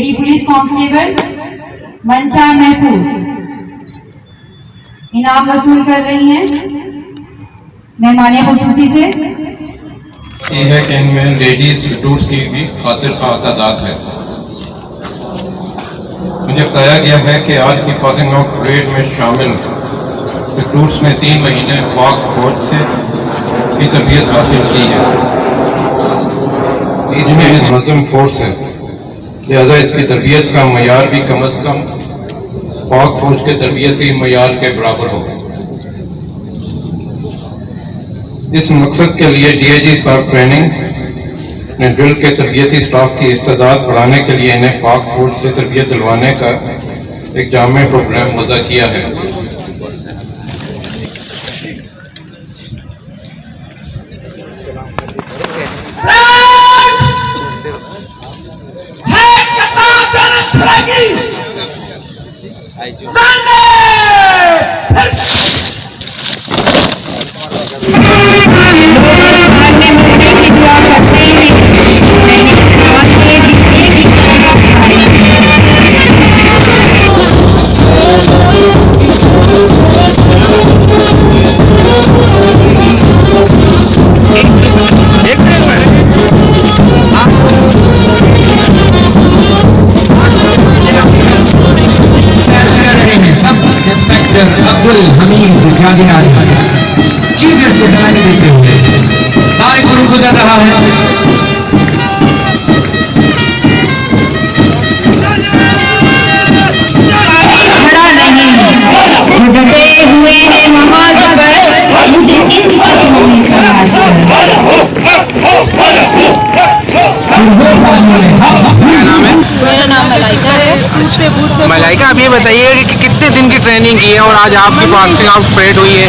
Lady police constable मंशा महफूज इनाम वसूल कर रही हैं मेहमाने खुसूसी से। ये है कि इनमें लेडीज रिक्रूट्स की भी खातिर का तादाद है। मुझे बताया गया है कि आज की पासिंग आउट परेड में शामिल रिक्रूट्स ने 3 महीने पाक फौज से की तरबियत हासिल की है। इसमें इस मुनज़्ज़म फोर्स है, लिहाजा इसकी तरबियत का मयार भी कम अज़ कम पाक फौज के तरबियती मयार के बराबर हो। इस मकसद के लिए DIG साहब ट्रेनिंग ने ड्रिल के तरबियती स्टाफ की इस्तेदाद बढ़ाने के लिए इन्हें पाक फौज से तरबियत दिलवाने का एक जामे प्रोग्राम वज़ा किया है। अब्दुल हमीद जादियानी चीफ गेस्ट को सलामी देते हुए तारिक गुरु गुजर रहा है। खड़ा नहीं डटे हुए हैं महाजगर मुझे इन सपनों में तलाश क्या नाम है? मेरा नाम मलाइका है। दूसरे बूथ पे मलाइका, आप ये बताइए कि कितने दिन की ट्रेनिंग की है और आज आपकी पासिंग आउट परेड हुई है?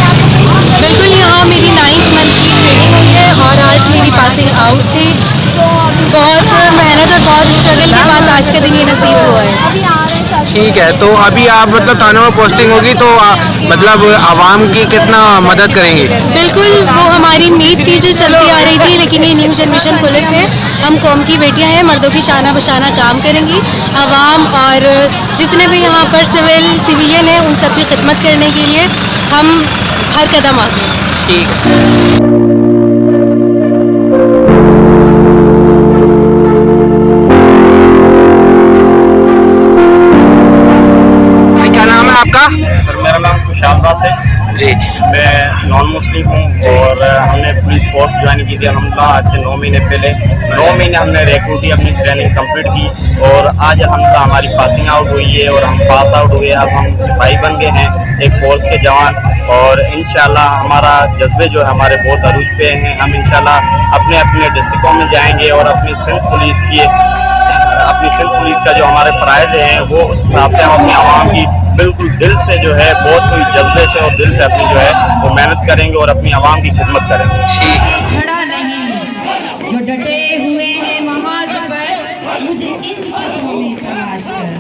बिल्कुल, यहाँ मेरी 9th मंथ की ट्रेनिंग हुई है और आज मेरी पासिंग आउट थी। बहुत मेहनत और बहुत स्ट्रगल के बाद आज के दिन ये नसीब हुआ है। ठीक है, तो अभी आप मतलब थानों में पोस्टिंग होगी तो मतलब आवाम की कितना मदद करेंगे? बिल्कुल, वो हमारी मीत थी जो चलती आ रही थी, लेकिन ये न्यू जनरेशन पुलिस है। हम कौम की बेटियां हैं, मर्दों की शाना बशाना काम करेंगी। आवाम और जितने भी यहाँ पर सिविलियन हैं उन सब की खिदमत करने के लिए हम हर कदम आगे हैं। ठीक है। सर मेरा नाम खुशाबदास है जी। मैं नॉन मुस्लिम हूँ और हमने पुलिस फोर्स ज्वाइन की थी अलहमदुलिल्लाह आज से 9 महीने पहले। 9 महीने हमने रिक्रूट की, अपनी ट्रेनिंग कंप्लीट की और आज अलहमदुलिल्लाह हमारी पासिंग आउट हुई है और हम पास आउट हुए। अब हम सिपाही बन गए हैं, एक फोर्स के जवान, और इंशाल्लाह हमारा जज्बे जो है हमारे बहुत अरूज पे हैं। हम इंशाल्लाह अपने अपने डिस्ट्रिक्टों में जाएंगे और अपनी सिंध पुलिस का जो हमारे फ़राइज़ हैं वो उस हिसाब से हम अपनी आवाम की बिल्कुल दिल से जो है बहुत जज्बे से और दिल से अपनी जो है वो मेहनत करेंगे और अपनी आवाम की खिदमत करेंगे। खड़ा नहीं जो डटे हुए हैं महाजगर मुझे इन सपनों में तलाश कर।